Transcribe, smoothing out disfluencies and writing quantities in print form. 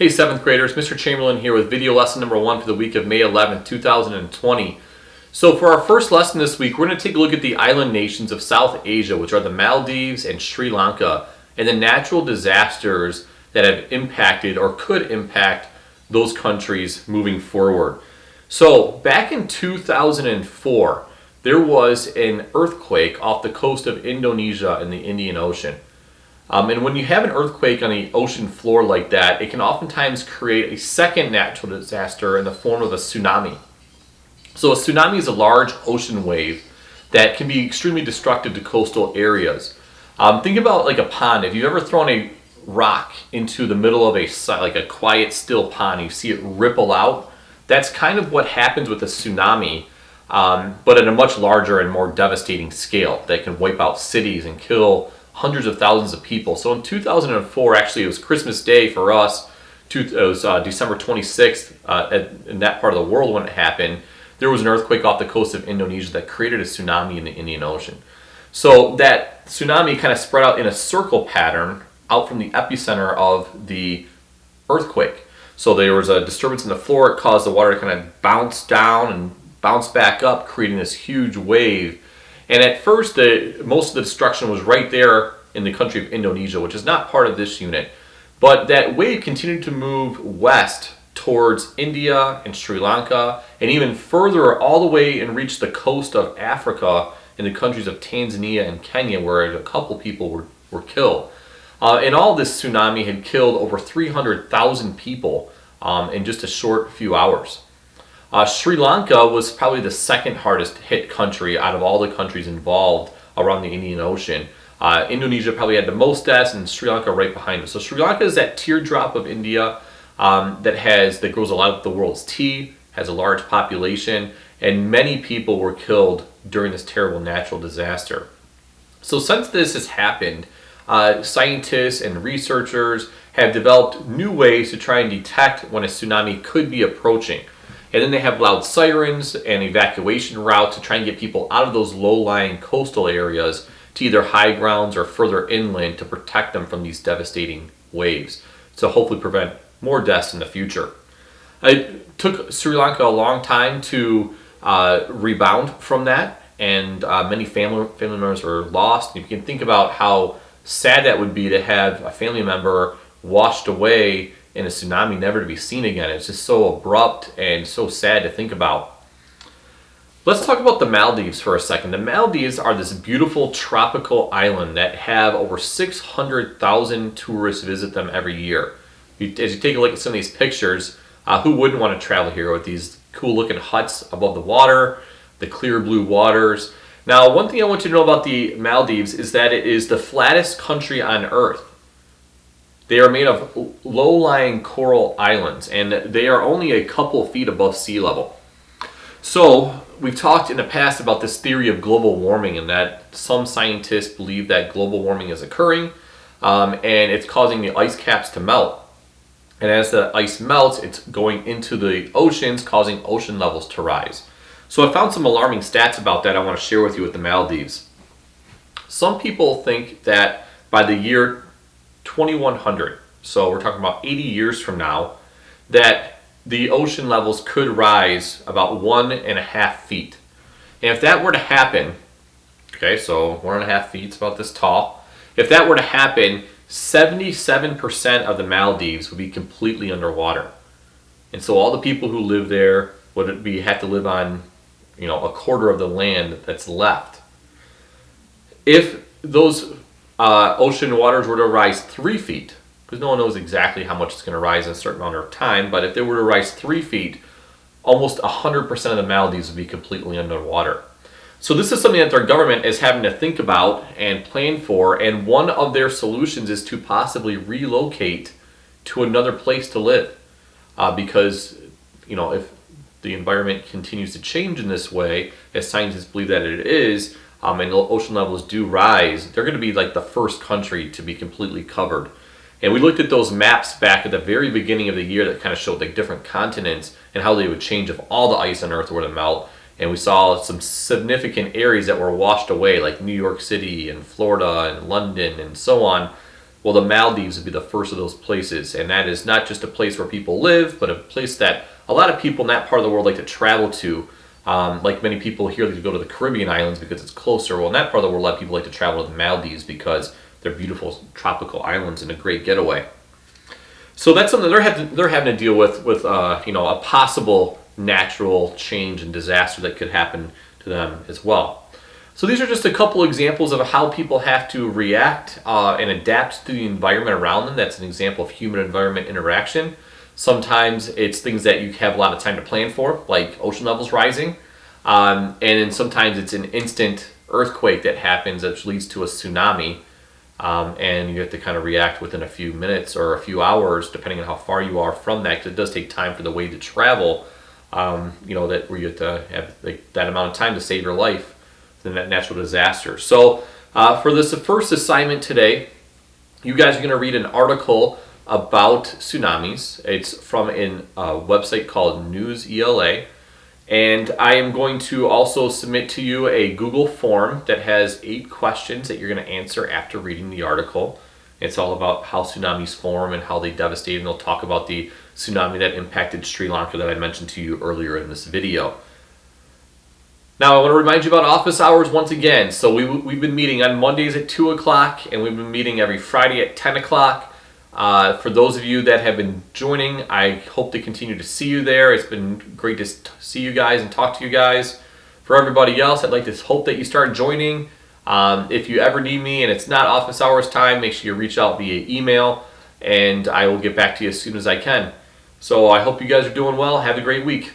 Hey 7th graders, Mr. Chamberlain here with video lesson number 1 for the week of May 11th, 2020. So for our first lesson this week, we're going to take a look at the island nations of South Asia, which are the Maldives and Sri Lanka, and the natural disasters that have impacted or could impact those countries moving forward. So back in 2004, there was an earthquake off the coast of Indonesia in the Indian Ocean. And when you have an earthquake on the ocean floor like that, it can oftentimes create a second natural disaster in the form of a tsunami. So a tsunami is a large ocean wave that can be extremely destructive to coastal areas. Think about like a pond. If you've ever thrown a rock into the middle of a quiet, still pond, you see it ripple out. That's kind of what happens with a tsunami, but at a much larger and more devastating scale that can wipe out cities and kill hundreds of thousands of people. So in 2004, actually, it was Christmas Day for us. It was December 26th in that part of the world when it happened. There was an earthquake off the coast of Indonesia that created a tsunami in the Indian Ocean. So that tsunami kind of spread out in a circle pattern out from the epicenter of the earthquake. So there was a disturbance in the floor. It caused the water to kind of bounce down and bounce back up, creating this huge wave. And at first, most of the destruction was right there in the country of Indonesia, which is not part of this unit. But that wave continued to move west towards India and Sri Lanka, and even further all the way and reached the coast of Africa in the countries of Tanzania and Kenya, where a couple people were killed. And all this tsunami had killed over 300,000 people in just a short few hours. Sri Lanka was probably the second hardest hit country out of all the countries involved around the Indian Ocean. Indonesia probably had the most deaths, and Sri Lanka right behind it. So Sri Lanka is that teardrop of India that grows a lot of the world's tea, has a large population, and many people were killed during this terrible natural disaster. So since this has happened, scientists and researchers have developed new ways to try and detect when a tsunami could be approaching. And then they have loud sirens and evacuation routes to try and get people out of those low-lying coastal areas to either high grounds or further inland to protect them from these devastating waves, to hopefully prevent more deaths in the future. It took Sri Lanka a long time to rebound from that, and many family members were lost. You can think about how sad that would be to have a family member washed away in a tsunami, never to be seen again. It's just so abrupt and so sad to think about. Let's talk about the Maldives for a second. The Maldives are this beautiful tropical island that have over 600,000 tourists visit them every year. As you take a look at some of these pictures, who wouldn't want to travel here with these cool looking huts above the water, the clear blue waters. Now, one thing I want you to know about the Maldives is that it is the flattest country on earth. They are made of low-lying coral islands, and they are only a couple feet above sea level. So we've talked in the past about this theory of global warming, and that some scientists believe that global warming is occurring, and it's causing the ice caps to melt. And as the ice melts, it's going into the oceans, causing ocean levels to rise. So I found some alarming stats about that I want to share with you with the Maldives. Some people think that by the year 2100, so we're talking about 80 years from now, that the ocean levels could rise about 1.5 feet. And if that were to happen, okay, so 1.5 feet is about this tall. If that were to happen, 77% of the Maldives would be completely underwater. And so all the people who live there would have to live on, a quarter of the land that's left. If those ocean waters were to rise 3 feet, because no one knows exactly how much it's going to rise in a certain amount of time, but if they were to rise 3 feet, almost 100% of the Maldives would be completely underwater. So this is something that their government is having to think about and plan for, and one of their solutions is to possibly relocate to another place to live. Because, if the environment continues to change in this way, as scientists believe that it is, and ocean levels do rise, they're going to be like the first country to be completely covered. And we looked at those maps back at the very beginning of the year that kind of showed like different continents and how they would change if all the ice on Earth were to melt. And we saw some significant areas that were washed away, like New York City and Florida and London and so on. Well, the Maldives would be the first of those places, and that is not just a place where people live, but a place that a lot of people in that part of the world like to travel to. Like many people here, they go to the Caribbean islands because it's closer. Well, in that part of the world, a lot of people like to travel to the Maldives because they're beautiful tropical islands and a great getaway. So that's something they're having to deal with a possible natural change and disaster that could happen to them as well. So these are just a couple examples of how people have to react and adapt to the environment around them. That's an example of human-environment interaction. Sometimes it's things that you have a lot of time to plan for, like ocean levels rising. And then sometimes it's an instant earthquake that happens that leads to a tsunami. And you have to kind of react within a few minutes or a few hours, depending on how far you are from that, because it does take time for the wave to travel, that where you have to have that amount of time to save your life in that natural disaster. So for this first assignment today, you guys are going to read an article about tsunamis. It's from a website called News ELA. And I am going to also submit to you a Google form that has 8 questions that you're going to answer after reading the article. It's all about how tsunamis form and how they devastate, and they'll talk about the tsunami that impacted Sri Lanka that I mentioned to you earlier in this video. Now, I want to remind you about office hours once again. So we've been meeting on Mondays at 2 o'clock, and we've been meeting every Friday at 10 o'clock. For those of you that have been joining, I hope to continue to see you there. It's been great to see you guys and talk to you guys. For everybody else, I'd like to hope that you start joining. If you ever need me and it's not office hours time, make sure you reach out via email, and I will get back to you as soon as I can. So I hope you guys are doing well. Have a great week.